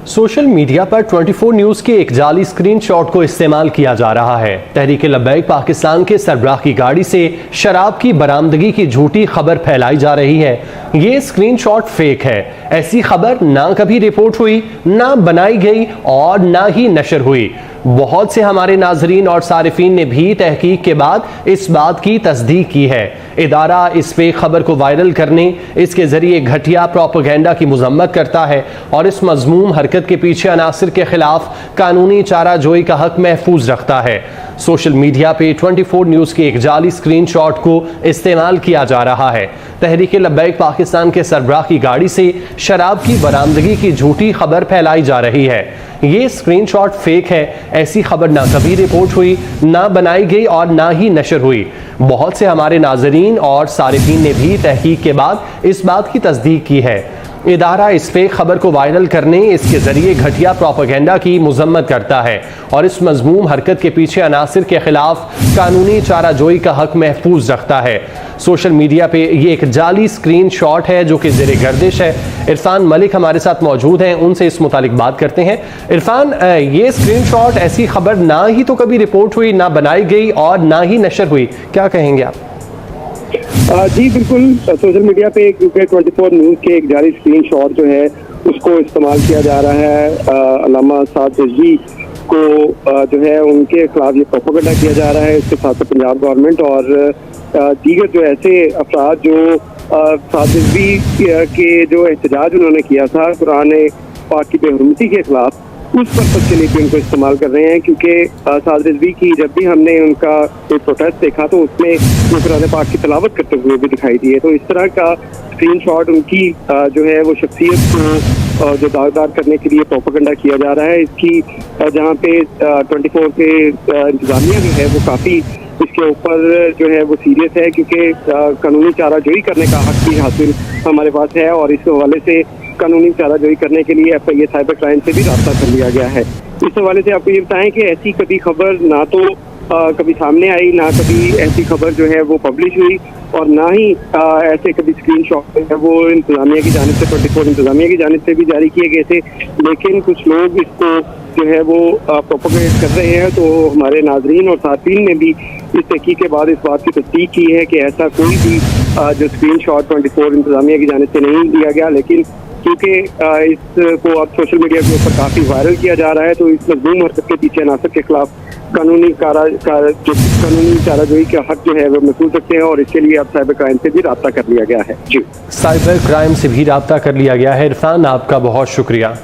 Social media पर 24 news के एक जाली स्क्रीनशॉट को इस्तेमाल किया जा रहा है। तहरीक लब्बैक पाकिस्तान के सरबराह की गाड़ी से शराब की बरामदगी की झूठी खबर फैलाई जा रही है। ये स्क्रीनशॉट फेक है। ऐसी खबर ना कभी रिपोर्ट हुई, ना बनाई गई और ना ही नशर हुई। बहुत से हमारे नाजरीन और सारिफीन ने भी तहकीक के बाद इस बात की तस्दीक की है। इदारा इस फेक खबर को वायरल करने, इसके जरिए घटिया प्रोपेगेंडा की मजम्मत करता है और इस मजमूम हरकत के पीछे अनासिर के खिलाफ कानूनी चाराजोई का हक महफूज रखता है। सोशल मीडिया पे 24 न्यूज के एक जाली स्क्रीनशॉट को इस्तेमाल किया जा रहा है। तहरीक लब्बैक पाकिस्तान के सरबराह की गाड़ी से शराब की बरामदगी की झूठी खबर फैलाई जा रही है। ये स्क्रीनशॉट फेक है। ऐसी खबर ना कभी रिपोर्ट हुई, ना बनाई गई और ना ही नशर हुई। बहुत से हमारे नाजरीन और सारिफीन ने भी तहकीक के बाद इस बात की तस्दीक की है। इदारा इस फेक खबर को वायरल करने, इसके जरिए घटिया प्रोपेगेंडा की मजम्मत करता है और इस मजमूम हरकत के पीछे अनासिर के खिलाफ कानूनी चाराजोई का हक महफूज रखता है। सोशल मीडिया पे ये एक जाली स्क्रीन शॉट है जो कि ज़ेरे गर्दिश है। इरफान मलिक हमारे साथ मौजूद हैं, उनसे इस मुतालिक बात करते हैं। इरफान, ये स्क्रीन शॉट, ऐसी खबर ना ही तो कभी रिपोर्ट हुई, ना बनाई गई और ना ही नशर हुई, क्या कहेंगे आप? जी बिल्कुल, सोशल मीडिया पे क्योंकि 24 न्यूज़ के एक जारी स्क्रीन शॉट जो है उसको इस्तेमाल किया जा रहा है। अल्लामा साद रिजवी को जो है उनके खिलाफ ये प्रोपेगेंडा किया जा रहा है। इसके साथ साथ पंजाब गवर्नमेंट और दीगर जो ऐसे अफराद जो साद रिजवी के जो एहतजाज उन्होंने किया था कुरान पाक की बेहुरमती के खिलाफ, उस पर्पज के लिए भी उनको इस्तेमाल कर रहे हैं। क्योंकि साद रिजवी की जब भी हमने उनका कोई प्रोटेस्ट देखा तो उसमें वो कुरान पाक की तिलावत करते हुए भी दिखाई दिए। तो इस तरह का स्क्रीन शॉट उनकी जो है वो शख्सियत को जो दागदार करने के लिए प्रोपेगेंडा किया जा रहा है। इसकी जहाँ पे 24 के इंतजामिया जो है वो काफ़ी इसके ऊपर जो है वो सीरियस है, क्योंकि कानूनी चाराजोई करने का हक भी हासिल हमारे पास है और इस हवाले से कानूनी चाराजोई करने के लिए FIA साइबर क्राइम से भी रास्ता कर लिया गया है। इस हवाले से आपको ये बताएं कि ऐसी कभी खबर ना तो कभी सामने आई, ना कभी ऐसी खबर जो है वो पब्लिश हुई और ना ही ऐसे कभी स्क्रीन शॉट है वो इंतजामिया की जानिब से 24 इंतजामिया की जानिब से भी जारी किए गए थे। लेकिन कुछ लोग इसको जो है वो प्रोपेगेट कर रहे हैं। तो हमारे नाजरीन और साथीन ने भी इस तहकीक के बाद इस बात की तस्दीक की है कि ऐसा कोई भी जो स्क्रीन शॉट 24 इंतजामिया की जानिब से नहीं दिया गया। लेकिन क्योंकि इसको अब सोशल मीडिया के ऊपर काफ़ी वायरल किया जा रहा है तो इस मजमूम हरकत के पीछे अनासर के खिलाफ कानूनी चाराजोई का हक जो है वो महफूज रखते हैं और इसके लिए अब साइबर क्राइम से भी राब्ता कर लिया गया है। जी, साइबर क्राइम से भी राब्ता कर लिया गया है। इरफान, आपका बहुत शुक्रिया।